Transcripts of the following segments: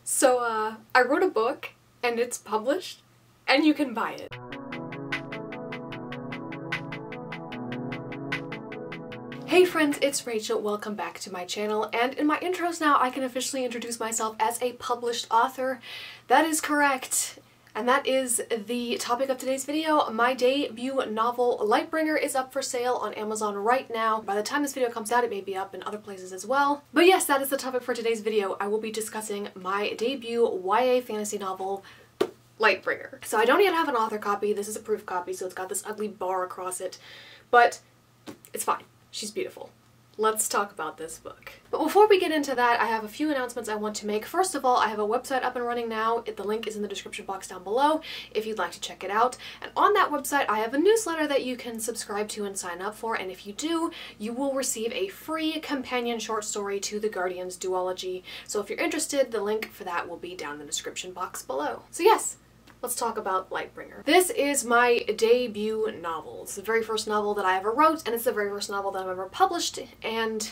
So, I wrote a book, and it's published, and you can buy it. Hey friends, it's Rachel, welcome back to my channel, and in my intros now I can officially introduce myself as a published author. That is correct. And that is the topic of today's video. My debut novel, Lightbringer, is up for sale on Amazon right now. By the time this video comes out, it may be up in other places as well. But yes, that is the topic for today's video. I will be discussing my debut YA fantasy novel, Lightbringer. So I don't yet have an author copy. This is a proof copy, so it's got this ugly bar across it. But it's fine. She's beautiful. Let's talk about this book. But before we get into that, I have a few announcements I want to make. First of all, I have a website up and running now. The link is in the description box down below if you'd like to check it out. And on that website, I have a newsletter that you can subscribe to and sign up for. And if you do, you will receive a free companion short story to the Guardians Duology. So if you're interested, the link for that will be down in the description box below. So yes, let's talk about Lightbringer. This is my debut novel. It's the very first novel that I ever wrote, and it's the very first novel that I've ever published, and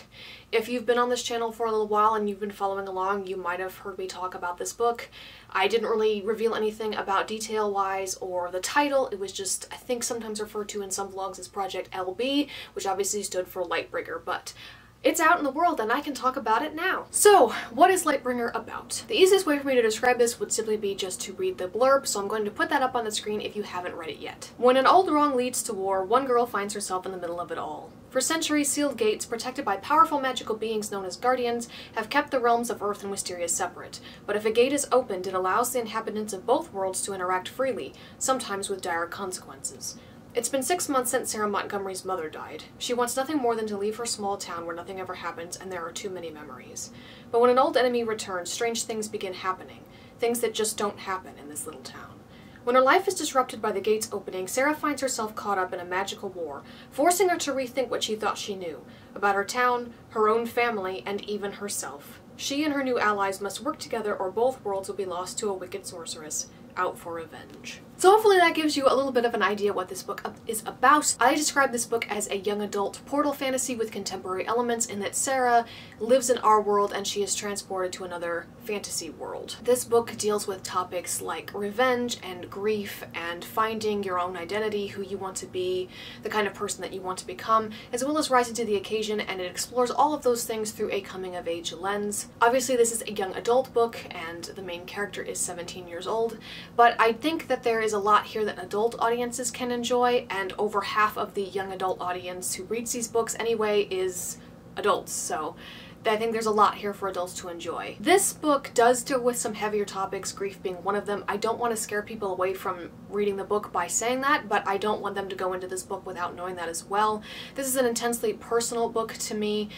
if you've been on this channel for a little while and you've been following along, you might have heard me talk about this book. I didn't really reveal anything about detail-wise or the title. It was just, I think, sometimes referred to in some vlogs as Project LB, which obviously stood for Lightbringer, but it's out in the world and I can talk about it now. So, what is Lightbringer about? The easiest way for me to describe this would simply be just to read the blurb, so I'm going to put that up on the screen if you haven't read it yet. When an old wrong leads to war, one girl finds herself in the middle of it all. For centuries, sealed gates, protected by powerful magical beings known as Guardians, have kept the realms of Earth and Mysteria separate. But if a gate is opened, it allows the inhabitants of both worlds to interact freely, sometimes with dire consequences. It's been 6 months since Sarah Montgomery's mother died. She wants nothing more than to leave her small town where nothing ever happens and there are too many memories. But when an old enemy returns, strange things begin happening. Things that just don't happen in this little town. When her life is disrupted by the gates opening, Sarah finds herself caught up in a magical war, forcing her to rethink what she thought she knew about her town, her own family, and even herself. She and her new allies must work together or both worlds will be lost to a wicked sorceress out for revenge. So hopefully that gives you a little bit of an idea what this book is about. I describe this book as a young adult portal fantasy with contemporary elements in that Sarah lives in our world and she is transported to another fantasy world. This book deals with topics like revenge and grief and finding your own identity, who you want to be, the kind of person that you want to become, as well as rising to the occasion, and it explores all of those things through a coming-of-age lens. Obviously this is a young adult book and the main character is 17 years old, but I think that there is a lot here that adult audiences can enjoy, and over half of the young adult audience who reads these books anyway is adults, so I think there's a lot here for adults to enjoy. This book does deal with some heavier topics, grief being one of them. I don't want to scare people away from reading the book by saying that, but I don't want them to go into this book without knowing that as well. This is an intensely personal book to me.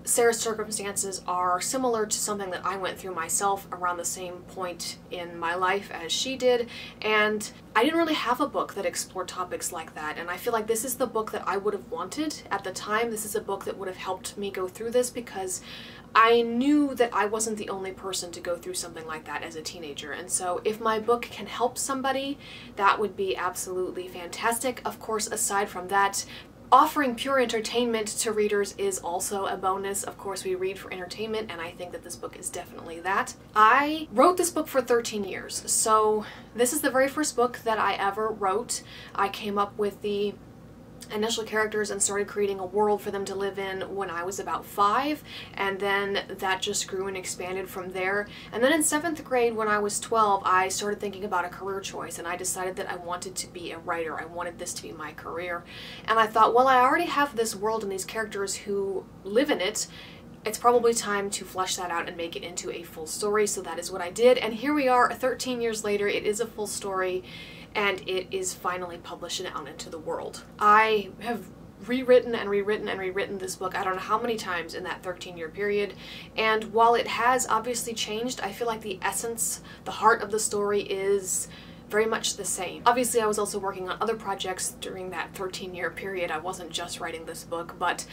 Sarah's circumstances are similar to something that I went through myself around the same point in my life as she did, and I didn't really have a book that explored topics like that, and I feel like this is the book that I would have wanted at the time. This is a book that would have helped me go through this because I knew that I wasn't the only person to go through something like that as a teenager, and so if my book can help somebody, that would be absolutely fantastic. Of course, aside from that, offering pure entertainment to readers is also a bonus. Of course, we read for entertainment, and I think that this book is definitely that. I wrote this book for 13 years, so this is the very first book that I ever wrote. I came up with the initial characters and started creating a world for them to live in when I was about 5, and then that just grew and expanded from there. And then in 7th grade, when I was 12, I started thinking about a career choice, and I decided that I wanted to be a writer. I wanted this to be my career. And I thought, well, I already have this world and these characters who live in it. It's probably time to flesh that out and make it into a full story, so that is what I did. And here we are, 13 years later, it is a full story, and it is finally published and out into the world. I have rewritten and rewritten and rewritten this book I don't know how many times in that 13-year period, and while it has obviously changed, I feel like the essence, the heart of the story is very much the same. Obviously, I was also working on other projects during that 13-year period. I wasn't just writing this book, but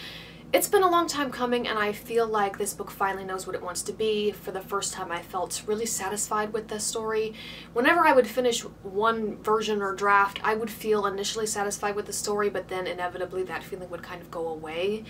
it's been a long time coming, and I feel like this book finally knows what it wants to be. For the first time, I felt really satisfied with this story. Whenever I would finish one version or draft, I would feel initially satisfied with the story, but then inevitably that feeling would kind of go away.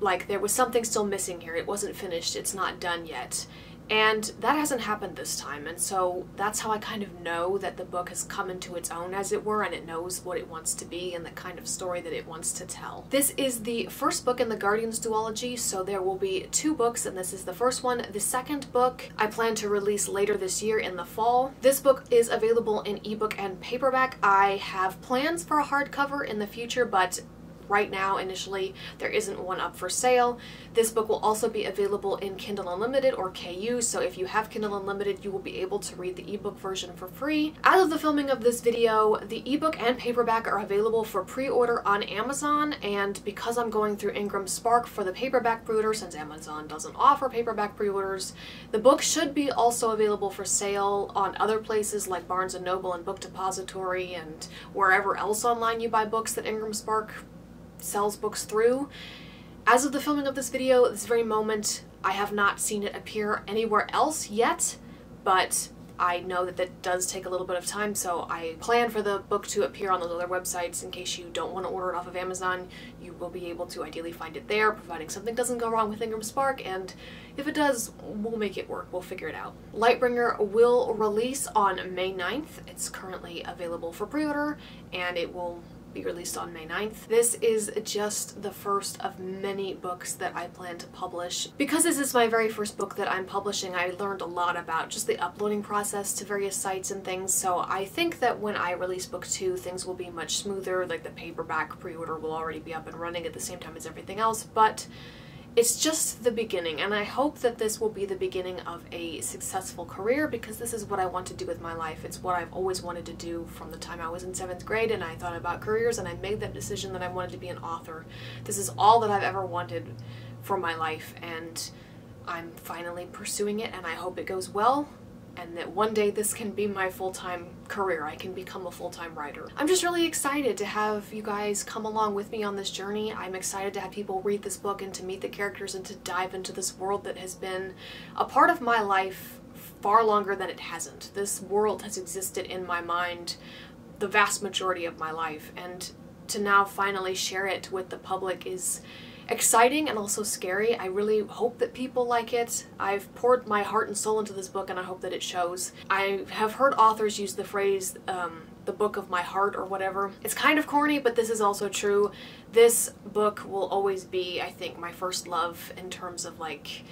Like there was something still missing here. It wasn't finished. It's not done yet. And that hasn't happened this time, and so that's how I kind of know that the book has come into its own, as it were, and it knows what it wants to be and the kind of story that it wants to tell. This is the first book in the Guardians Duology, so there will be 2 books, and this is the first one. The second book I plan to release later this year in the fall. This book is available in ebook and paperback. I have plans for a hardcover in the future, but right now, initially, there isn't one up for sale. This book will also be available in Kindle Unlimited or KU, so if you have Kindle Unlimited, you will be able to read the ebook version for free. As of the filming of this video, the ebook and paperback are available for pre-order on Amazon, and because I'm going through Ingram Spark for the paperback pre-order, since Amazon doesn't offer paperback pre-orders, the book should be also available for sale on other places like Barnes & Noble and Book Depository and wherever else online you buy books that Ingram Spark sells books through. As of the filming of this video, this very moment, I have not seen it appear anywhere else yet, but I know that that does take a little bit of time, so I plan for the book to appear on those other websites. In case you don't want to order it off of Amazon, you will be able to ideally find it there, providing something doesn't go wrong with Ingram Spark, and if it does, we'll make it work. We'll figure it out. Lightbringer will release on May 9th. It's currently available for pre-order, and it will be released on May 9th. This is just the first of many books that I plan to publish. Because this is my very first book that I'm publishing, I learned a lot about just the uploading process to various sites and things, so I think that when I release book 2, things will be much smoother. Like the paperback pre-order will already be up and running at the same time as everything else, but it's just the beginning, and I hope that this will be the beginning of a successful career, because this is what I want to do with my life. It's what I've always wanted to do from the time I was in 7th grade, and I thought about careers, and I made that decision that I wanted to be an author. This is all that I've ever wanted for my life, and I'm finally pursuing it, and I hope it goes well, and that one day this can be my full-time career. I can become a full-time writer. I'm just really excited to have you guys come along with me on this journey. I'm excited to have people read this book and to meet the characters and to dive into this world that has been a part of my life far longer than it hasn't. This world has existed in my mind the vast majority of my life, and to now finally share it with the public is exciting and also scary. I really hope that people like it. I've poured my heart and soul into this book, and I hope that it shows. I have heard authors use the phrase, the book of my heart or whatever. It's kind of corny, but this is also true. This book will always be, I think, my first love in terms of like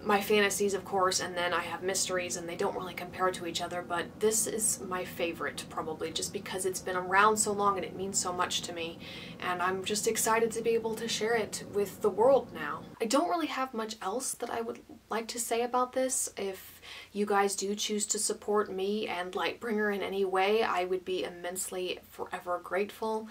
my fantasies, of course, and then I have mysteries, and they don't really compare to each other, but this is my favorite, probably, just because it's been around so long and it means so much to me, and I'm just excited to be able to share it with the world now. I don't really have much else that I would like to say about this. If you guys do choose to support me and Lightbringer in any way, I would be immensely forever grateful.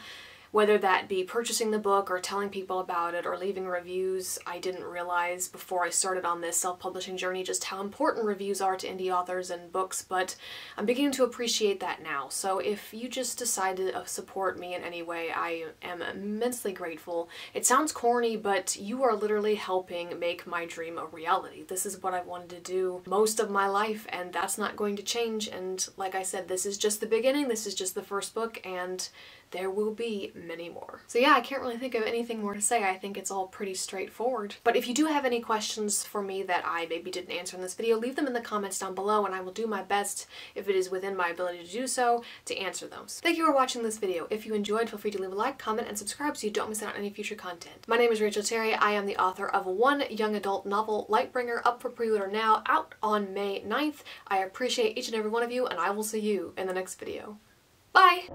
Whether that be purchasing the book or telling people about it or leaving reviews. I didn't realize before I started on this self-publishing journey just how important reviews are to indie authors and books, but I'm beginning to appreciate that now. So if you just decide to support me in any way, I am immensely grateful. It sounds corny, but you are literally helping make my dream a reality. This is what I've wanted to do most of my life, and that's not going to change. And like I said, this is just the beginning. This is just the first book, and there will be many more. So yeah, I can't really think of anything more to say. I think it's all pretty straightforward. But if you do have any questions for me that I maybe didn't answer in this video, leave them in the comments down below, and I will do my best, if it is within my ability to do so, to answer those. Thank you for watching this video. If you enjoyed, feel free to leave a like, comment, and subscribe so you don't miss out on any future content. My name is Rachel Terry. I am the author of one young adult novel, Lightbringer, up for pre-order now, out on May 9th. I appreciate each and every one of you, and I will see you in the next video. Bye!